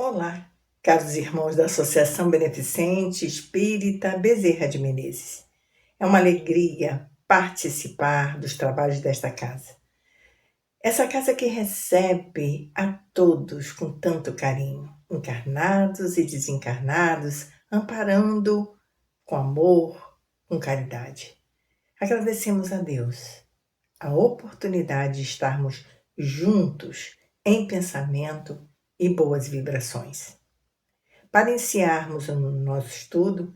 Olá, caros irmãos da Associação Beneficente Espírita Bezerra de Menezes. É uma alegria participar dos trabalhos desta casa. Essa casa que recebe a todos com tanto carinho, encarnados e desencarnados, amparando com amor, com caridade. Agradecemos a Deus a oportunidade de estarmos juntos em pensamento e boas vibrações. Para iniciarmos o nosso estudo,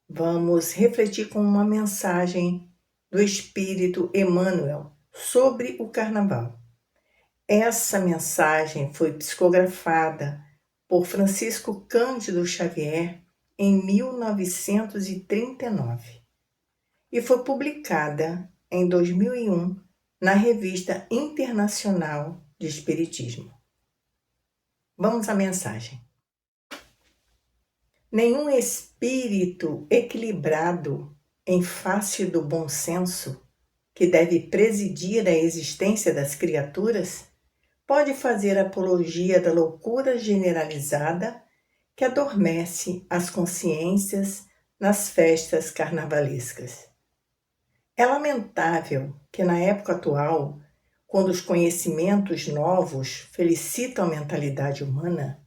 vamos refletir com uma mensagem do Espírito Emmanuel sobre o Carnaval. Essa mensagem foi psicografada por Francisco Cândido Xavier em 1939 e foi publicada em 2001 na Revista Internacional de Espiritismo. Vamos à mensagem. Nenhum espírito equilibrado em face do bom senso, que deve presidir a existência das criaturas, pode fazer apologia da loucura generalizada que adormece as consciências nas festas carnavalescas. É lamentável que na época atual, quando os conhecimentos novos felicitam a mentalidade humana,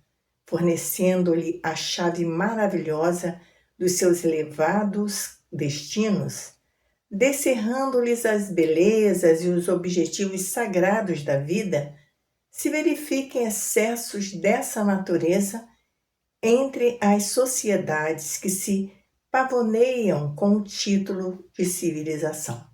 fornecendo-lhe a chave maravilhosa dos seus elevados destinos, descerrando-lhes as belezas e os objetivos sagrados da vida, se verifiquem excessos dessa natureza entre as sociedades que se pavoneiam com o título de civilização.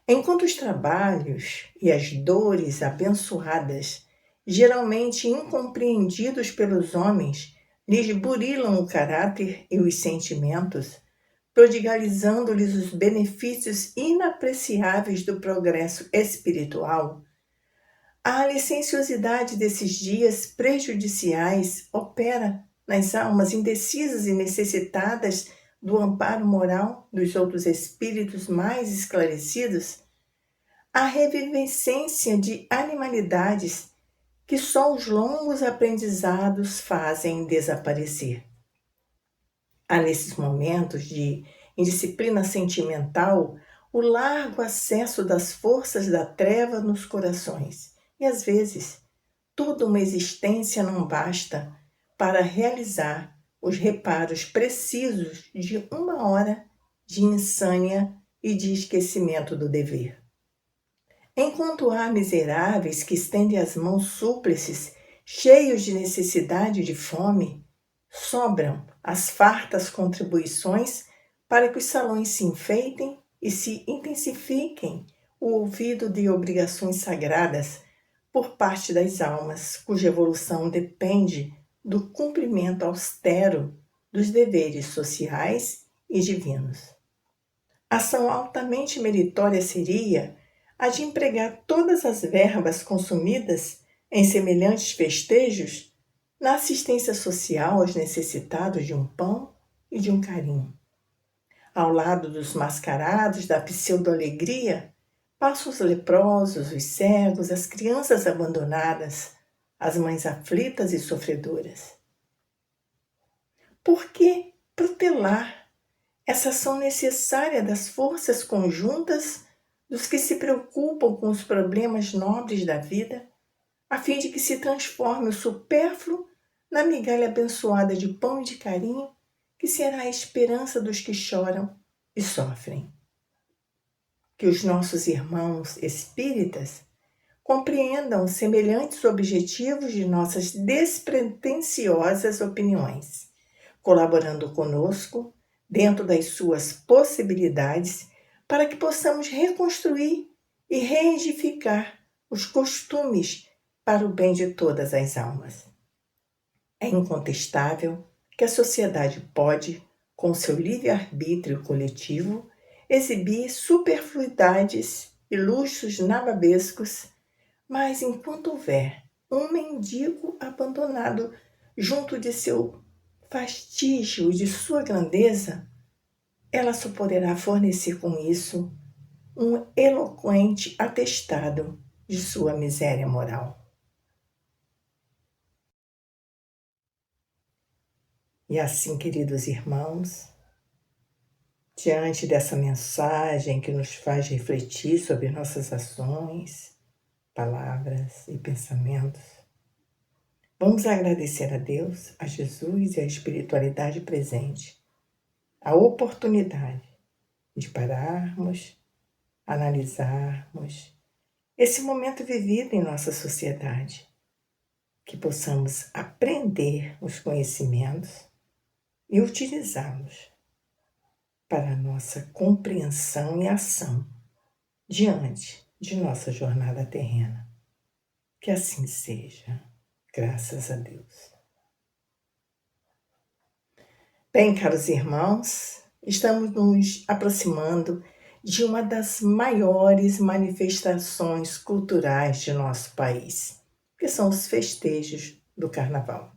Enquanto os trabalhos e as dores abençoadas, geralmente incompreendidos pelos homens, lhes burilam o caráter e os sentimentos, prodigalizando-lhes os benefícios inapreciáveis do progresso espiritual, a licenciosidade desses dias prejudiciais opera nas almas indecisas e necessitadas do amparo moral dos outros espíritos mais esclarecidos, a revivescência de animalidades que só os longos aprendizados fazem desaparecer. Há nesses momentos de indisciplina sentimental o largo acesso das forças da treva nos corações, e às vezes toda uma existência não basta para realizar os reparos precisos de uma hora de insânia e de esquecimento do dever. Enquanto há miseráveis que estendem as mãos súplices, cheios de necessidade e de fome, sobram as fartas contribuições para que os salões se enfeitem e se intensifiquem o ouvido de obrigações sagradas por parte das almas, cuja evolução depende do cumprimento austero dos deveres sociais e divinos. Ação altamente meritória seria a de empregar todas as verbas consumidas em semelhantes festejos na assistência social aos necessitados de um pão e de um carinho. Ao lado dos mascarados da pseudo-alegria, passam os leprosos, os cegos, as crianças abandonadas, as mães aflitas e sofredoras. Por que protelar essa ação necessária das forças conjuntas dos que se preocupam com os problemas nobres da vida, a fim de que se transforme o supérfluo na migalha abençoada de pão e de carinho, que será a esperança dos que choram e sofrem? Que os nossos irmãos espíritas compreendam semelhantes objetivos de nossas despretensiosas opiniões, colaborando conosco, dentro das suas possibilidades, para que possamos reconstruir e reedificar os costumes para o bem de todas as almas. É incontestável que a sociedade pode, com seu livre-arbítrio coletivo, exibir superfluidades e luxos nababescos, mas enquanto houver um mendigo abandonado junto de seu fastígio e de sua grandeza, ela só poderá fornecer com isso um eloquente atestado de sua miséria moral. E assim, queridos irmãos, diante dessa mensagem que nos faz refletir sobre nossas ações, palavras e pensamentos, vamos agradecer a Deus, a Jesus e à espiritualidade presente a oportunidade de pararmos, analisarmos esse momento vivido em nossa sociedade, que possamos aprender os conhecimentos e utilizá-los para a nossa compreensão e ação diante de nossa jornada terrena. Que assim seja, graças a Deus. Bem, caros irmãos, estamos nos aproximando de uma das maiores manifestações culturais de nosso país, que são os festejos do Carnaval.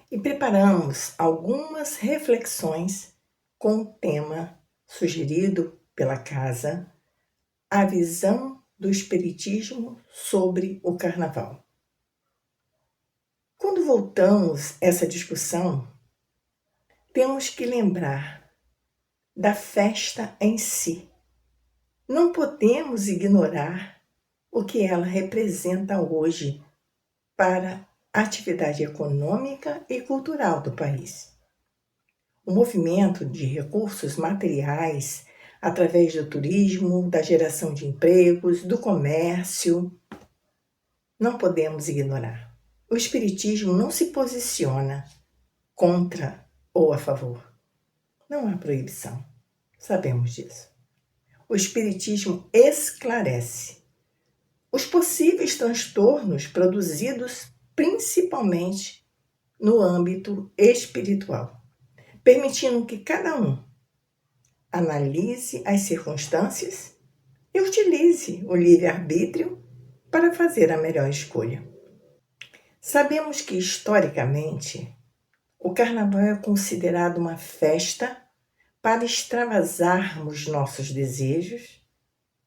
E preparamos algumas reflexões com o tema sugerido pela Casa, a visão do Espiritismo sobre o Carnaval. Quando voltamos essa discussão, temos que lembrar da festa em si. Não podemos ignorar o que ela representa hoje para a atividade econômica e cultural do país. O movimento de recursos materiais através do turismo, da geração de empregos, do comércio, não podemos ignorar. O Espiritismo não se posiciona contra ou a favor. Não há proibição. Sabemos disso. O Espiritismo esclarece os possíveis transtornos produzidos principalmente no âmbito espiritual, permitindo que cada um analise as circunstâncias e utilize o livre-arbítrio para fazer a melhor escolha. Sabemos que, historicamente, o Carnaval é considerado uma festa para extravasarmos nossos desejos,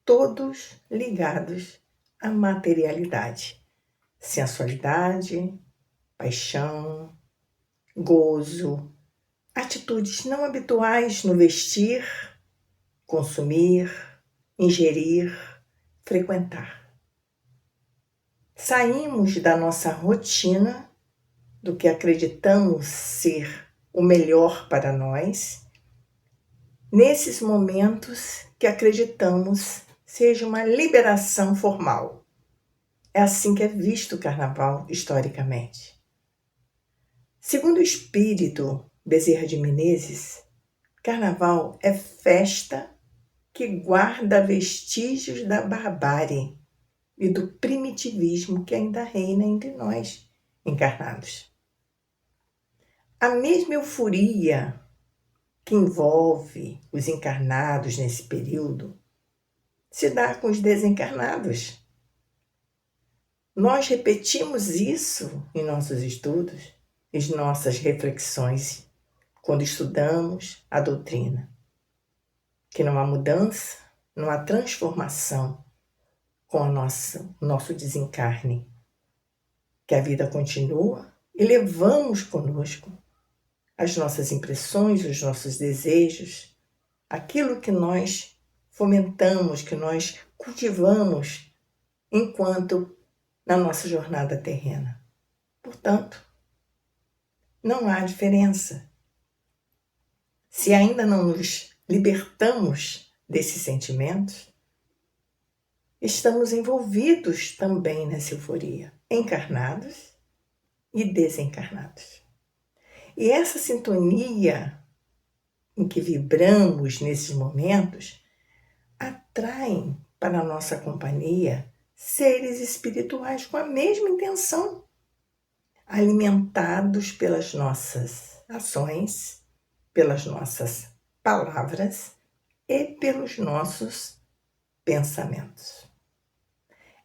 todos ligados à materialidade, sensualidade, paixão, gozo, atitudes não habituais no vestir, consumir, ingerir, frequentar. Saímos da nossa rotina, do que acreditamos ser o melhor para nós, nesses momentos que acreditamos seja uma liberação formal. É assim que é visto o Carnaval historicamente. Segundo o espírito Bezerra de Menezes, Carnaval é festa que guarda vestígios da barbárie e do primitivismo que ainda reina entre nós, encarnados. A mesma euforia que envolve os encarnados nesse período se dá com os desencarnados. Nós repetimos isso em nossos estudos, em nossas reflexões, quando estudamos a doutrina. Que não há mudança, não há transformação com o nosso desencarne. Que a vida continua e levamos conosco as nossas impressões, os nossos desejos, aquilo que nós fomentamos, que nós cultivamos enquanto na nossa jornada terrena. Portanto, não há diferença. Se ainda não nos libertamos desses sentimentos, estamos envolvidos também nessa euforia, encarnados e desencarnados. E essa sintonia em que vibramos nesses momentos atraem para a nossa companhia seres espirituais com a mesma intenção, alimentados pelas nossas ações, pelas nossas palavras e pelos nossos pensamentos.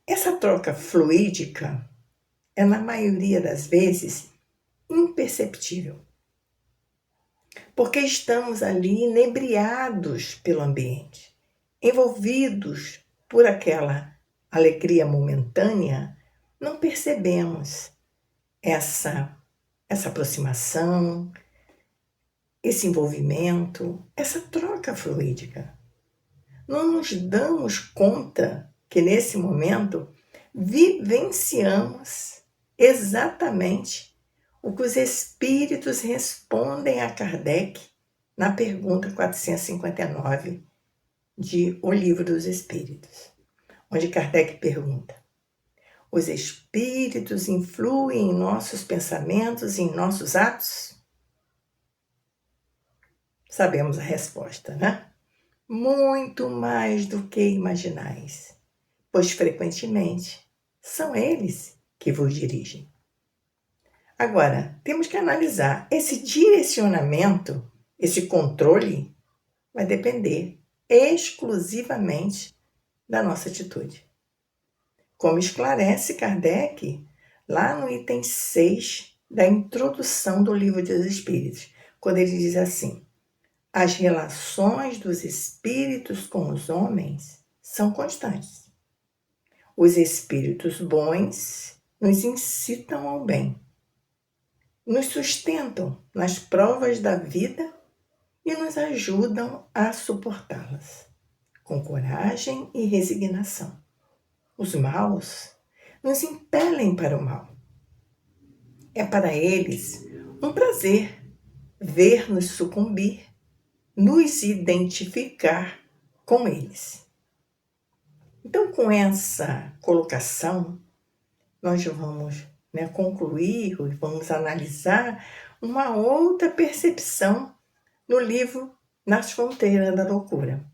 Essa troca fluídica é, na maioria das vezes, imperceptível, porque estamos ali inebriados pelo ambiente, envolvidos por aquela alegria momentânea, não percebemos essa essa aproximação, esse envolvimento, essa troca fluídica. Não nos damos conta que nesse momento vivenciamos exatamente o que os espíritos respondem a Kardec na pergunta 459 de O Livro dos Espíritos, onde Kardec pergunta: os espíritos influem em nossos pensamentos e em nossos atos? Sabemos a resposta, né? Muito mais do que imaginais, pois frequentemente são eles que vos dirigem. Agora, temos que analisar esse direcionamento, esse controle, vai depender exclusivamente da nossa atitude. Como esclarece Kardec lá no item 6 da introdução do Livro dos Espíritos, quando ele diz assim: as relações dos espíritos com os homens são constantes. Os espíritos bons nos incitam ao bem, nos sustentam nas provas da vida e nos ajudam a suportá-las, com coragem e resignação. Os maus nos impelem para o mal. É para eles um prazer ver-nos sucumbir, nos identificar com eles. Então, com essa colocação, nós vamos concluir, vamos analisar uma outra percepção no livro Nas Fronteiras da Loucura,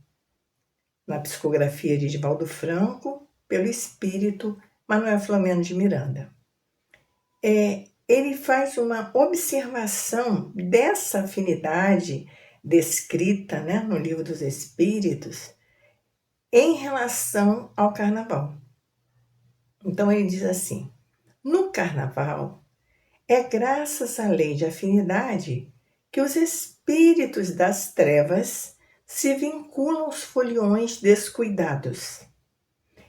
na psicografia de Divaldo Franco, pelo espírito Manuel Flamengo de Miranda. Ele faz uma observação dessa afinidade descrita no Livro dos Espíritos em relação ao carnaval. Então ele diz assim: no carnaval, é graças à lei de afinidade que os espíritos das trevas se vinculam aos foliões descuidados,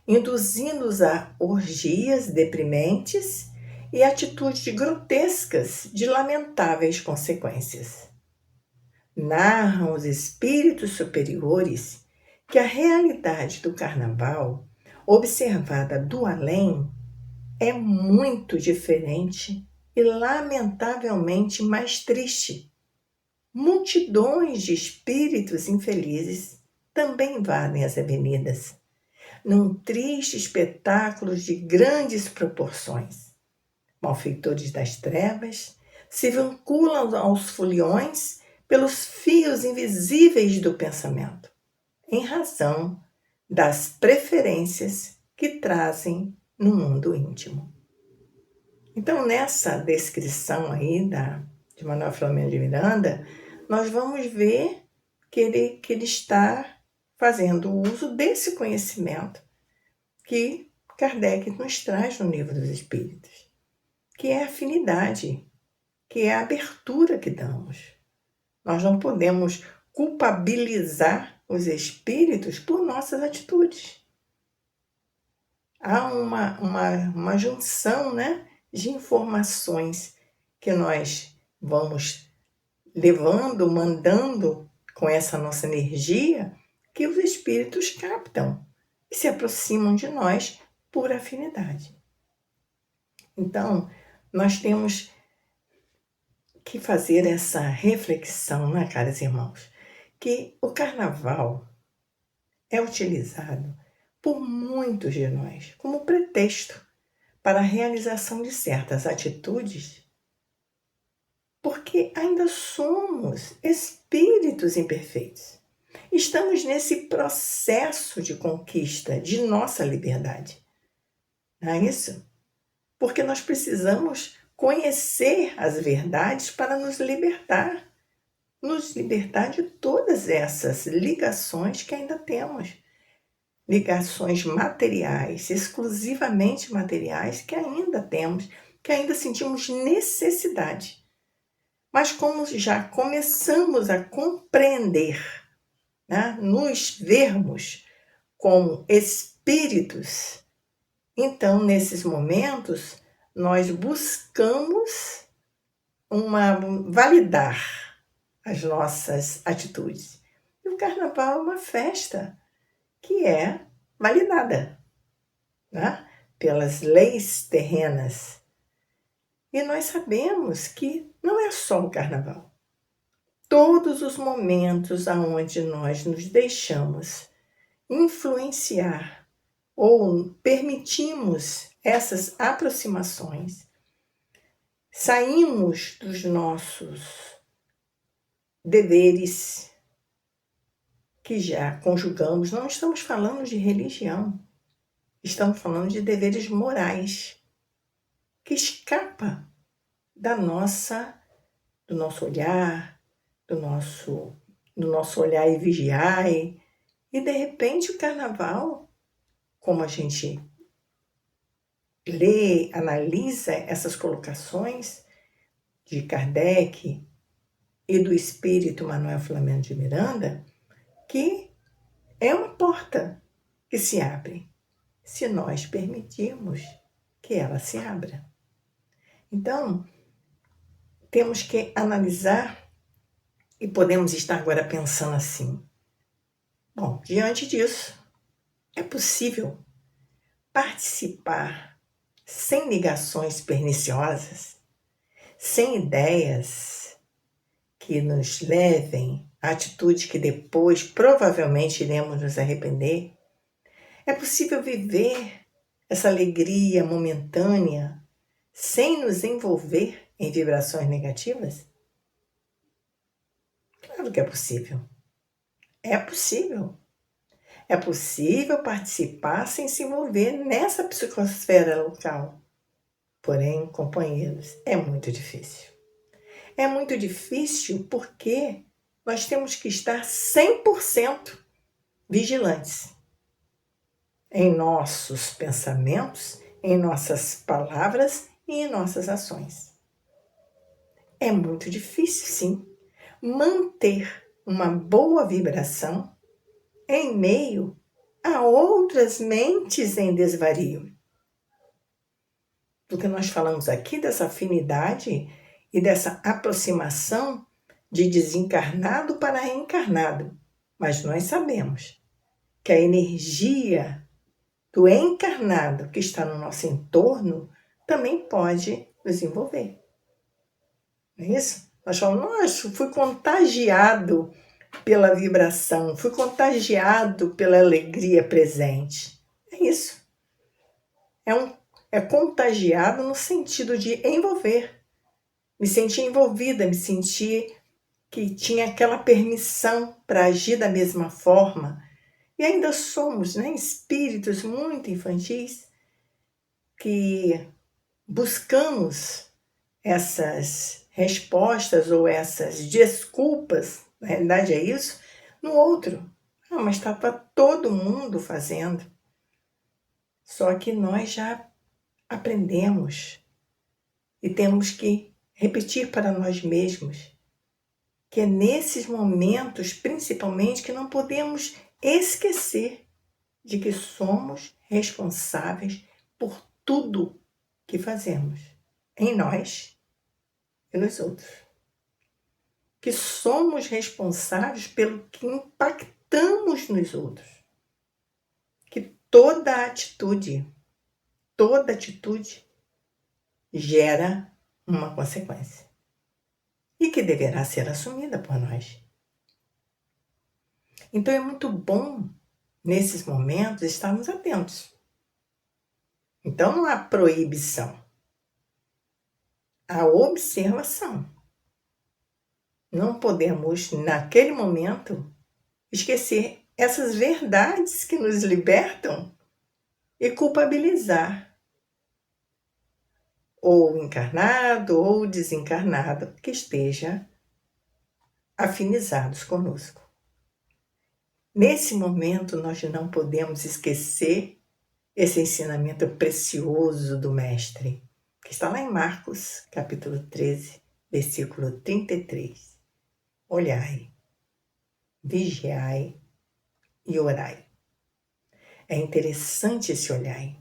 induzindo-os a orgias deprimentes e atitudes grotescas de lamentáveis consequências. Narram os espíritos superiores que a realidade do carnaval, observada do além, é muito diferente e lamentavelmente mais triste. Multidões de espíritos infelizes também invadem as avenidas, num triste espetáculo de grandes proporções. Malfeitores das trevas se vinculam aos foliões pelos fios invisíveis do pensamento, em razão das preferências que trazem no mundo íntimo. Então, nessa descrição aí de Manuel Flamengo de Miranda, nós vamos ver que ele está fazendo uso desse conhecimento que Kardec nos traz no Livro dos Espíritos, que é a afinidade, que é a abertura que damos. Nós não podemos culpabilizar os espíritos por nossas atitudes. Há uma junção de informações que nós vamos levando, mandando com essa nossa energia, que os espíritos captam e se aproximam de nós por afinidade. Então, nós temos que fazer essa reflexão, caros irmãos, que o carnaval é utilizado por muitos de nós como pretexto para a realização de certas atitudes, porque ainda somos espíritos imperfeitos. Estamos nesse processo de conquista de nossa liberdade. Não é isso? Porque nós precisamos conhecer as verdades para nos libertar de todas essas ligações que ainda temos. Ligações materiais, exclusivamente materiais, que ainda temos, que ainda sentimos necessidade. Mas como já começamos a compreender, nos vermos como espíritos, então, nesses momentos, nós buscamos validar as nossas atitudes. E o carnaval é uma festa que é validada, né, pelas leis terrenas. E nós sabemos que não é só o carnaval. Todos os momentos aonde nós nos deixamos influenciar ou permitimos essas aproximações, saímos dos nossos deveres que já conjugamos. Não estamos falando de religião, estamos falando de deveres morais que escapa do nosso olhar, do nosso olhar e vigiar. E de repente o carnaval, como a gente lê, analisa essas colocações de Kardec e do espírito Manuel Filomeno de Miranda, que é uma porta que se abre, se nós permitirmos que ela se abra. Então, temos que analisar e podemos estar agora pensando assim: bom, diante disso, é possível participar sem ligações perniciosas, sem ideias que nos levem a atitudes que depois provavelmente iremos nos arrepender? É possível viver essa alegria momentânea sem nos envolver em vibrações negativas? Claro que é possível. É possível. É possível participar sem se envolver nessa psicosfera local. Porém, companheiros, é muito difícil. É muito difícil porque nós temos que estar 100% vigilantes em nossos pensamentos, em nossas palavras e em nossas ações. É muito difícil, sim, manter uma boa vibração em meio a outras mentes em desvario. Porque nós falamos aqui dessa afinidade e dessa aproximação de desencarnado para reencarnado. Mas nós sabemos que a energia do encarnado que está no nosso entorno também pode nos envolver. Não é isso? Nós falamos: nossa, fui contagiado pela vibração, fui contagiado pela alegria presente. É isso. É contagiado no sentido de envolver. Me senti envolvida, me senti que tinha aquela permissão para agir da mesma forma. E ainda somos, né, espíritos muito infantis que buscamos essas respostas ou essas desculpas, na realidade é isso, no outro. Ah, mas estava todo mundo fazendo. Só que nós já aprendemos e temos que repetir para nós mesmos que é nesses momentos, principalmente, que não podemos esquecer de que somos responsáveis por tudo que fazemos em nós e nos outros. Que somos responsáveis pelo que impactamos nos outros. Que toda atitude gera uma consequência. E que deverá ser assumida por nós. Então é muito bom, nesses momentos, estarmos atentos. Então não há proibição, há observação. Não podemos, naquele momento, esquecer essas verdades que nos libertam e culpabilizar ou encarnado ou desencarnado que esteja afinizados conosco. Nesse momento, nós não podemos esquecer esse ensinamento precioso do Mestre, que está lá em Marcos, capítulo 13, versículo 33. Olhai, vigiai e orai. É interessante esse olhai,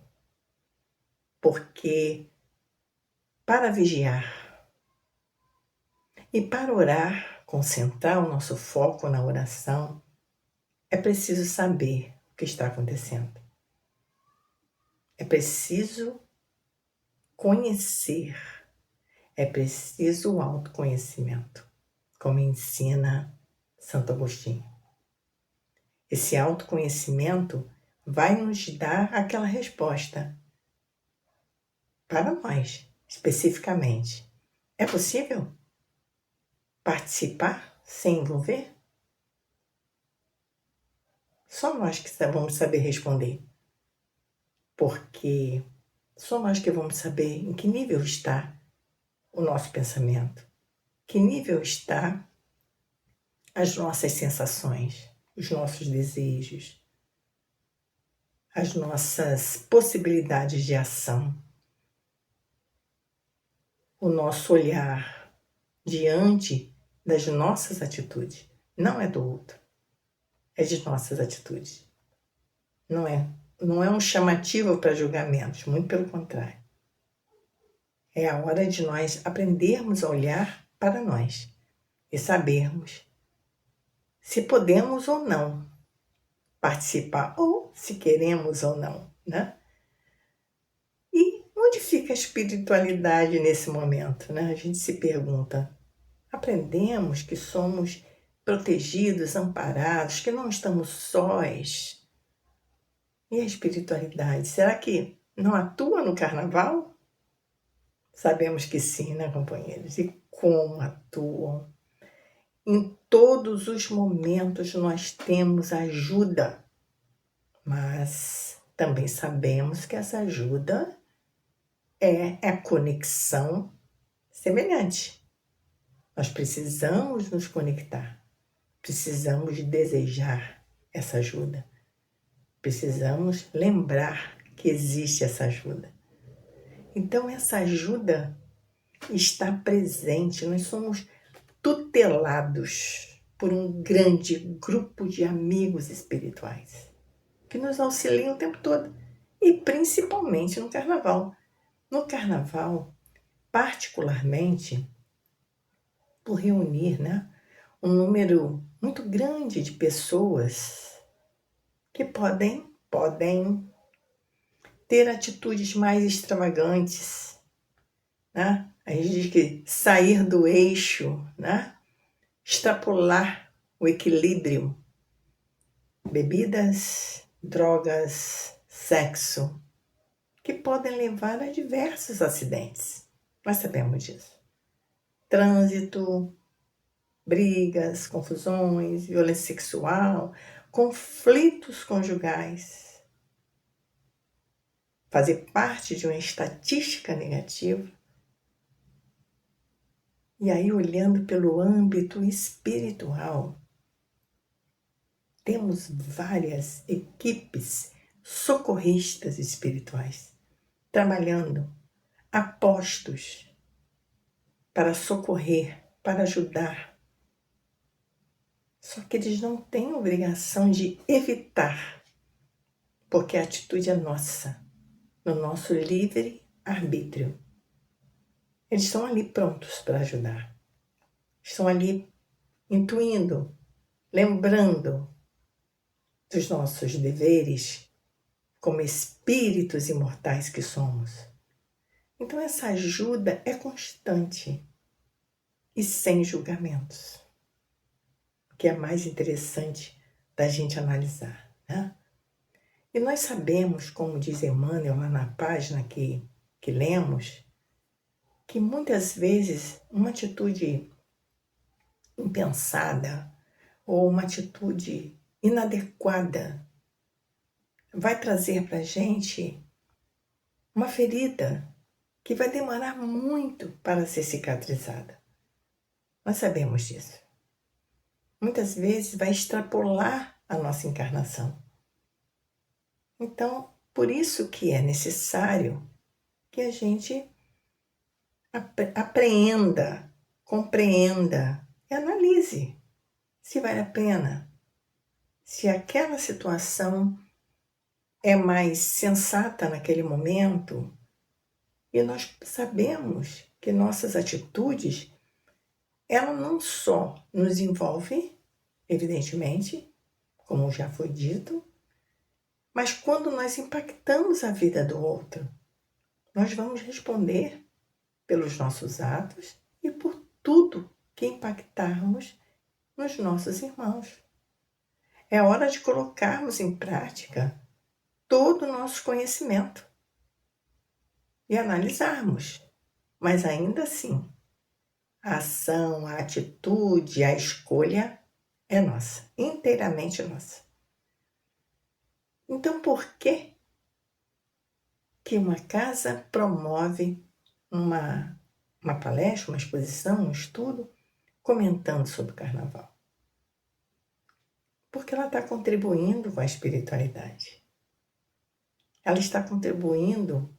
porque para vigiar, E para orar, concentrar o nosso foco na oração, é preciso saber o que está acontecendo. É preciso conhecer. É preciso o autoconhecimento, como ensina Santo Agostinho. Esse autoconhecimento vai nos dar aquela resposta para nós, especificamente. É possível participar sem envolver? Só nós que vamos saber responder, porque só nós que vamos saber em que nível está o nosso pensamento, que nível está as nossas sensações, os nossos desejos, as nossas possibilidades de ação, o nosso olhar diante das nossas atitudes. Não é do outro, é de nossas atitudes. Não é um chamativo para julgamentos, muito pelo contrário. É a hora de nós aprendermos a olhar para nós e sabermos se podemos ou não participar, ou se queremos ou não, né? E onde fica a espiritualidade nesse momento, né? A gente se pergunta. Aprendemos que somos protegidos, amparados, que não estamos sós. E a espiritualidade, será que não atua no carnaval? Sabemos que sim, né, companheiros? E como atuam? Em todos os momentos nós temos ajuda, mas também sabemos que essa ajuda é a conexão semelhante. Nós precisamos nos conectar, precisamos desejar essa ajuda, precisamos lembrar que existe essa ajuda. Então, essa ajuda está presente, nós somos tutelados por um grande grupo de amigos espirituais que nos auxiliam o tempo todo, e principalmente no carnaval. No carnaval, particularmente, por reunir, né, um número muito grande de pessoas que podem ter atitudes mais extravagantes, né? A gente diz que sair do eixo, né? Extrapolar o equilíbrio. Bebidas, drogas, sexo, que podem levar a diversos acidentes. Nós sabemos disso. Trânsito, brigas, confusões, violência sexual, conflitos conjugais. Fazer parte de uma estatística negativa. E aí, olhando pelo âmbito espiritual, temos várias equipes socorristas espirituais trabalhando a postos para socorrer, para ajudar. Só que eles não têm obrigação de evitar, porque a atitude é nossa, no nosso livre arbítrio. Eles estão ali prontos para ajudar. Estão ali intuindo, lembrando dos nossos deveres como espíritos imortais que somos. Então essa ajuda é constante e sem julgamentos, o que é mais interessante da gente analisar, né? E nós sabemos, como diz Emmanuel lá na página que lemos, que muitas vezes uma atitude impensada ou uma atitude inadequada vai trazer para a gente uma ferida que vai demorar muito para ser cicatrizada. Nós sabemos disso. Muitas vezes vai extrapolar a nossa encarnação. Então, por isso que é necessário que a gente apreenda, compreenda e analise se vale a pena, se aquela situação é mais sensata naquele momento. E nós sabemos que nossas atitudes, ela não só nos envolve, evidentemente, como já foi dito, mas quando nós impactamos a vida do outro, nós vamos responder pelos nossos atos e por tudo que impactarmos nos nossos irmãos. É hora de colocarmos em prática todo o nosso conhecimento e analisarmos, mas ainda assim, a ação, a atitude, a escolha é nossa, inteiramente nossa. Então, por que que uma casa promove uma palestra, uma exposição, um estudo, comentando sobre o carnaval? Porque ela está contribuindo com a espiritualidade. Ela está contribuindo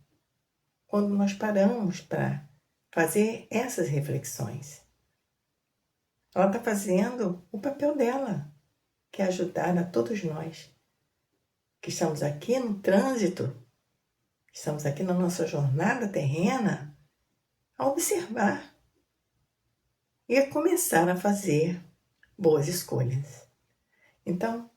quando nós paramos para fazer essas reflexões. Ela está fazendo o papel dela, que é ajudar a todos nós que estamos aqui no trânsito, estamos aqui na nossa jornada terrena, a observar e a começar a fazer boas escolhas. Então,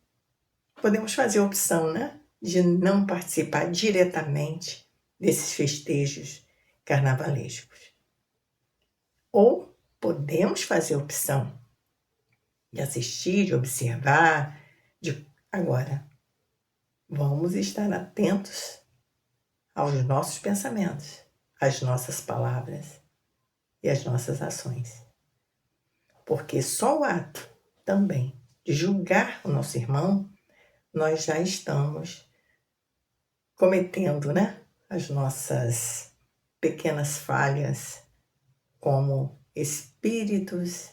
podemos fazer a opção, né, de não participar diretamente desses festejos carnavalescos. Ou podemos fazer a opção de assistir, de observar, Agora, vamos estar atentos aos nossos pensamentos, às nossas palavras e às nossas ações. Porque só o ato também de julgar o nosso irmão, nós já estamos cometendo, né, as nossas pequenas falhas como espíritos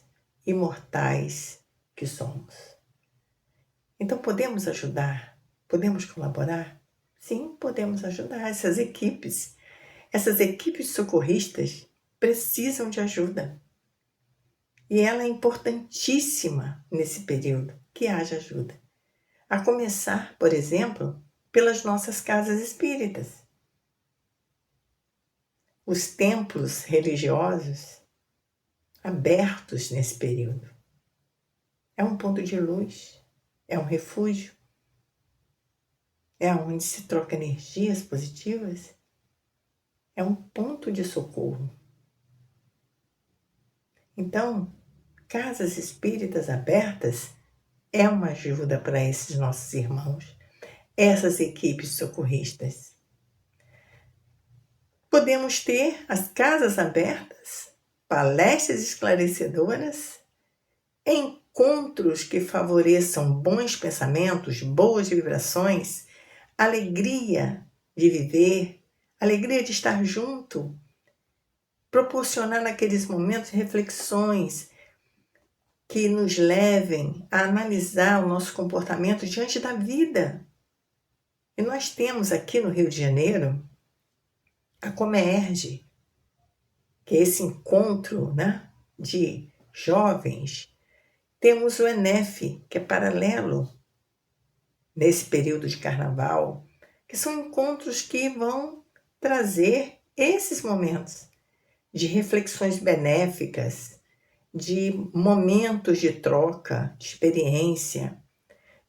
imortais que somos. Então, podemos ajudar? Podemos colaborar? Sim, podemos ajudar essas equipes. Essas equipes socorristas precisam de ajuda. E ela é importantíssima nesse período, que haja ajuda. A começar, por exemplo, pelas nossas casas espíritas. Os templos religiosos abertos nesse período. É um ponto de luz, é um refúgio, é onde se troca energias positivas, é um ponto de socorro. Então, casas espíritas abertas é uma ajuda para esses nossos irmãos, essas equipes socorristas. Podemos ter as casas abertas, palestras esclarecedoras, encontros que favoreçam bons pensamentos, boas vibrações, alegria de viver, alegria de estar junto, proporcionar naqueles momentos reflexões que nos levem a analisar o nosso comportamento diante da vida. E nós temos aqui no Rio de Janeiro a Comerge, que é esse encontro, né, de jovens. Temos o ENEF, que é paralelo nesse período de carnaval, que são encontros que vão trazer esses momentos de reflexões benéficas, de momentos de troca, de experiência,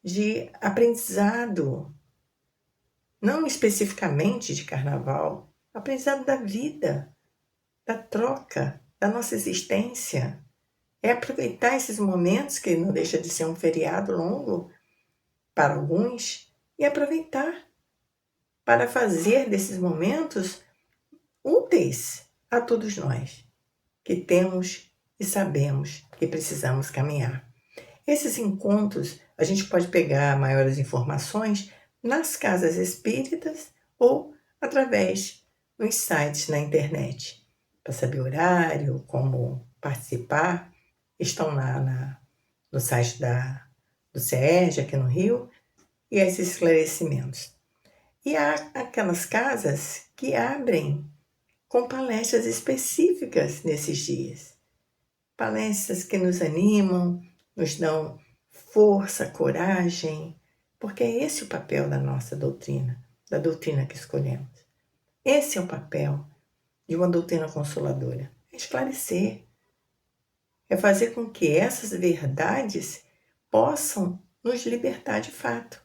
de aprendizado, não especificamente de carnaval, aprendizado da vida, da troca, da nossa existência. É aproveitar esses momentos, que não deixa de ser um feriado longo para alguns, e aproveitar para fazer desses momentos úteis a todos nós, que temos e sabemos que precisamos caminhar. Esses encontros, a gente pode pegar maiores informações nas casas espíritas ou através dos sites na internet. Para saber horário, como participar, estão lá no site do CERJ, aqui no Rio, e esses esclarecimentos. E há aquelas casas que abrem com palestras específicas nesses dias. Palestras que nos animam, nos dão força, coragem, porque é esse o papel da nossa doutrina, da doutrina que escolhemos. Esse é o papel de uma doutrina consoladora, é esclarecer, é fazer com que essas verdades possam nos libertar de fato,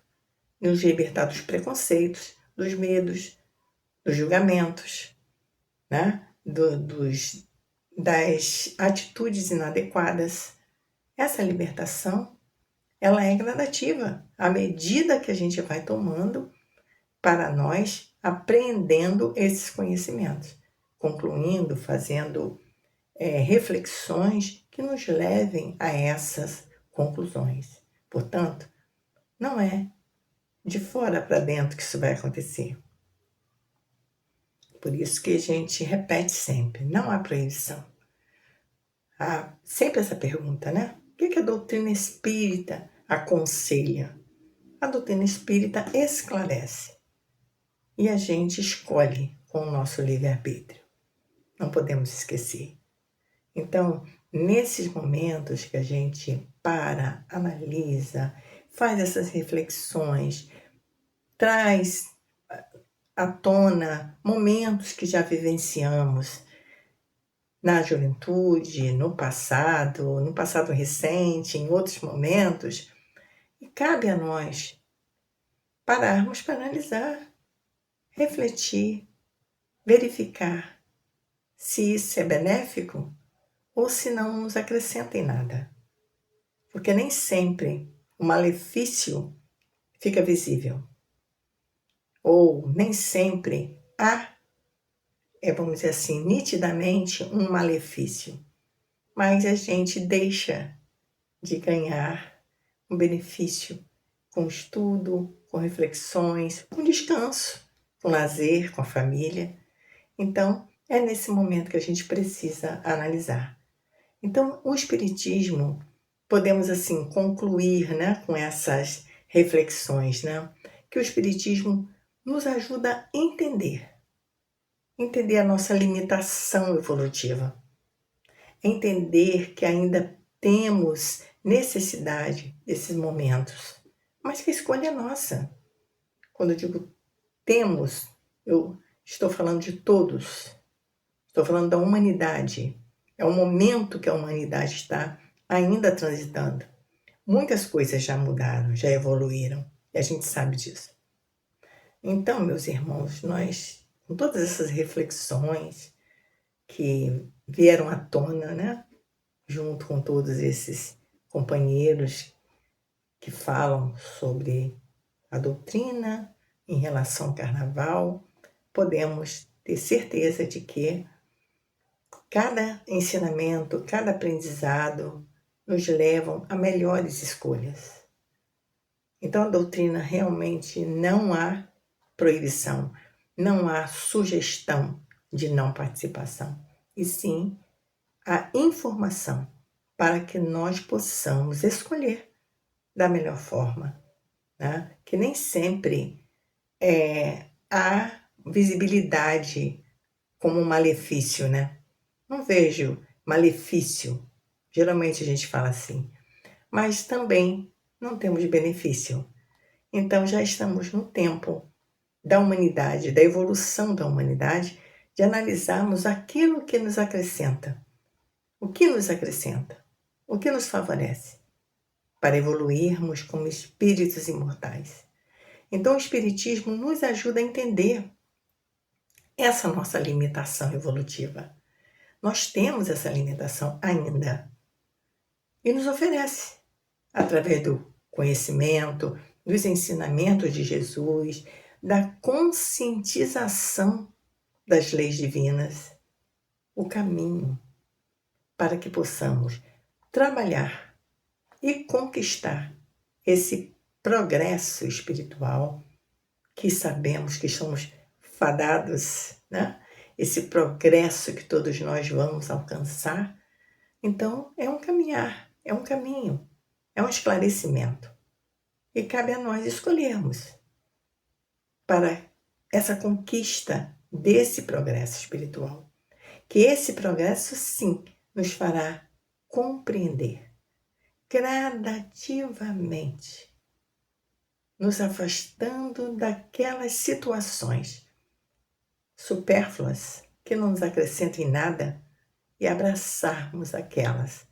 nos libertar dos preconceitos, dos medos, dos julgamentos, né? Das atitudes inadequadas. Essa libertação, ela é gradativa, à medida que a gente vai tomando para nós, aprendendo esses conhecimentos, concluindo, fazendo reflexões que nos levem a essas conclusões. Portanto, não é de fora para dentro que isso vai acontecer. Por isso que a gente repete sempre, não há proibição. Há sempre essa pergunta, né? O que a doutrina espírita aconselha? A doutrina espírita esclarece. E a gente escolhe com o nosso livre-arbítrio. Não podemos esquecer. Então, nesses momentos que a gente para, analisa, faz essas reflexões, traz à tona momentos que já vivenciamos na juventude, no passado recente, em outros momentos, e cabe a nós pararmos para analisar, refletir, verificar se isso é benéfico ou se não nos acrescenta em nada. Porque nem sempre o malefício fica visível. Ou nem sempre há, vamos dizer assim, nitidamente um malefício. Mas a gente deixa de ganhar um benefício com estudo, com reflexões, com descanso, com lazer, com a família. Então, é nesse momento que a gente precisa analisar. Então, o Espiritismo, podemos assim concluir, né, com essas reflexões, né, que o Espiritismo nos ajuda a entender a nossa limitação evolutiva, entender que ainda temos necessidade desses momentos, mas que a escolha é nossa. Quando eu digo temos, eu estou falando de todos, estou falando da humanidade. É o momento que a humanidade está ainda transitando. Muitas coisas já mudaram, já evoluíram, e a gente sabe disso. Então, meus irmãos, nós, com todas essas reflexões que vieram à tona, né, junto com todos esses companheiros que falam sobre a doutrina em relação ao carnaval, podemos ter certeza de que cada ensinamento, cada aprendizado nos levam a melhores escolhas. Então, a doutrina realmente não há proibição, não há sugestão de não participação, e sim a informação para que nós possamos escolher da melhor forma, né? Que nem sempre há visibilidade como um malefício, né? Não vejo malefício, geralmente a gente fala assim, mas também não temos benefício. Então já estamos no tempo da humanidade, da evolução da humanidade, de analisarmos aquilo que nos acrescenta. O que nos acrescenta? O que nos favorece? Para evoluirmos como espíritos imortais. Então o Espiritismo nos ajuda a entender essa nossa limitação evolutiva. Nós temos essa limitação ainda. E nos oferece, através do conhecimento, dos ensinamentos de Jesus, da conscientização das leis divinas, o caminho para que possamos trabalhar e conquistar esse progresso espiritual que sabemos que somos fadados, né? Esse progresso que todos nós vamos alcançar. Então, é um caminhar, é um caminho, é um esclarecimento. E cabe a nós escolhermos para essa conquista desse progresso espiritual. Que esse progresso, sim, nos fará compreender gradativamente, nos afastando daquelas situações supérfluas que não nos acrescentam em nada e abraçarmos aquelas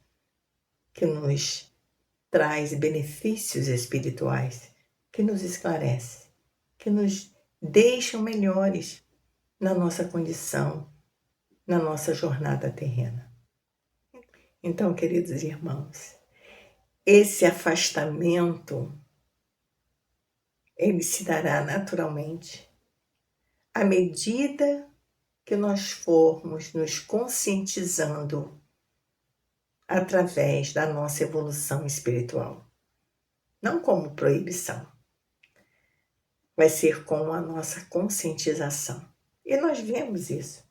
que nos traz benefícios espirituais, que nos esclarece, que nos deixam melhores na nossa condição, na nossa jornada terrena. Então, queridos irmãos, esse afastamento, ele se dará naturalmente à medida que nós formos nos conscientizando através da nossa evolução espiritual. Não como proibição, vai ser com a nossa conscientização. E nós vemos isso,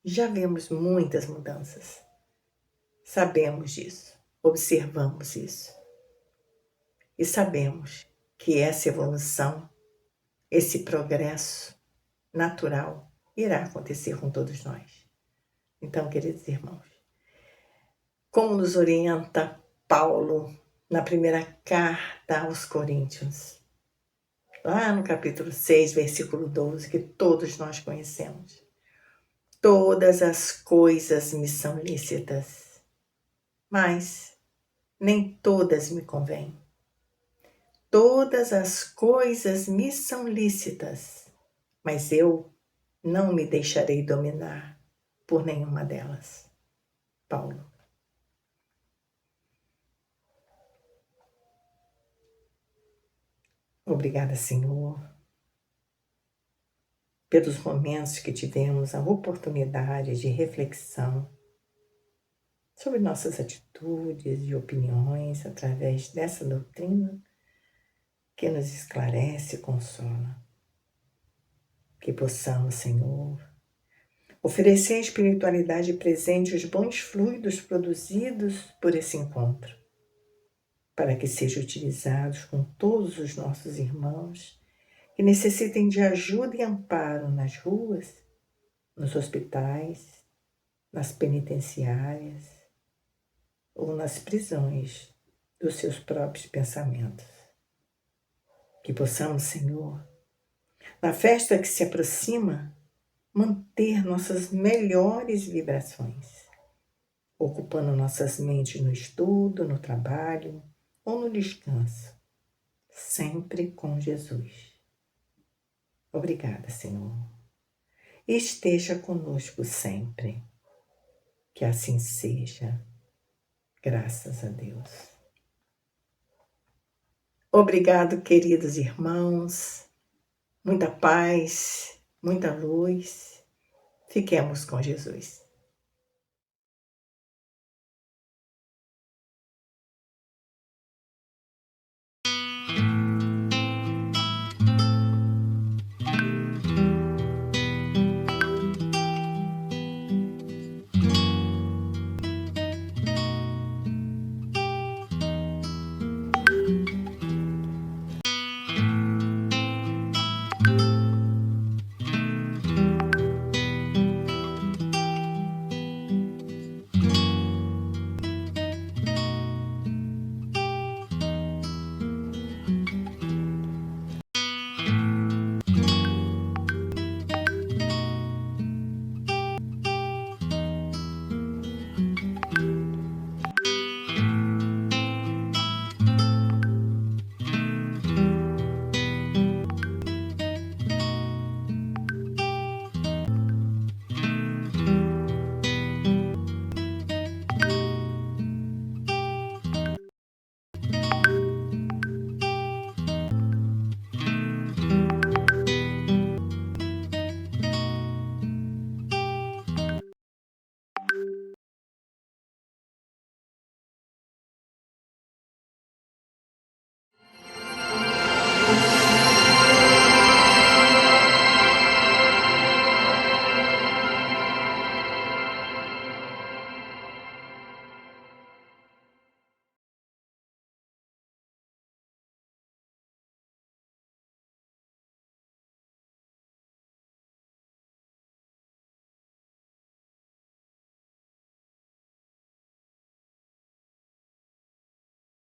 já vemos muitas mudanças. Sabemos disso, observamos isso. E sabemos que essa evolução, esse progresso natural irá acontecer com todos nós. Então, queridos irmãos, como nos orienta Paulo na primeira carta aos Coríntios, lá no capítulo 6, versículo 12, que todos nós conhecemos. Todas as coisas me são lícitas, mas nem todas me convêm. Todas as coisas me são lícitas, mas eu não me deixarei dominar por nenhuma delas. Paulo. Obrigada, Senhor, pelos momentos que tivemos a oportunidade de reflexão sobre nossas atitudes e opiniões através dessa doutrina que nos esclarece e consola. Que possamos, Senhor, oferecer à espiritualidade presente os bons fluidos produzidos por esse encontro, para que sejam utilizados com todos os nossos irmãos que necessitem de ajuda e amparo nas ruas, nos hospitais, nas penitenciárias ou nas prisões dos seus próprios pensamentos. Que possamos, Senhor, na festa que se aproxima, manter nossas melhores vibrações, ocupando nossas mentes no estudo, no trabalho ou no descanso, sempre com Jesus. Obrigada, Senhor. Esteja conosco sempre. Que assim seja. Graças a Deus. Obrigado, queridos irmãos. Muita paz, muita luz. Fiquemos com Jesus.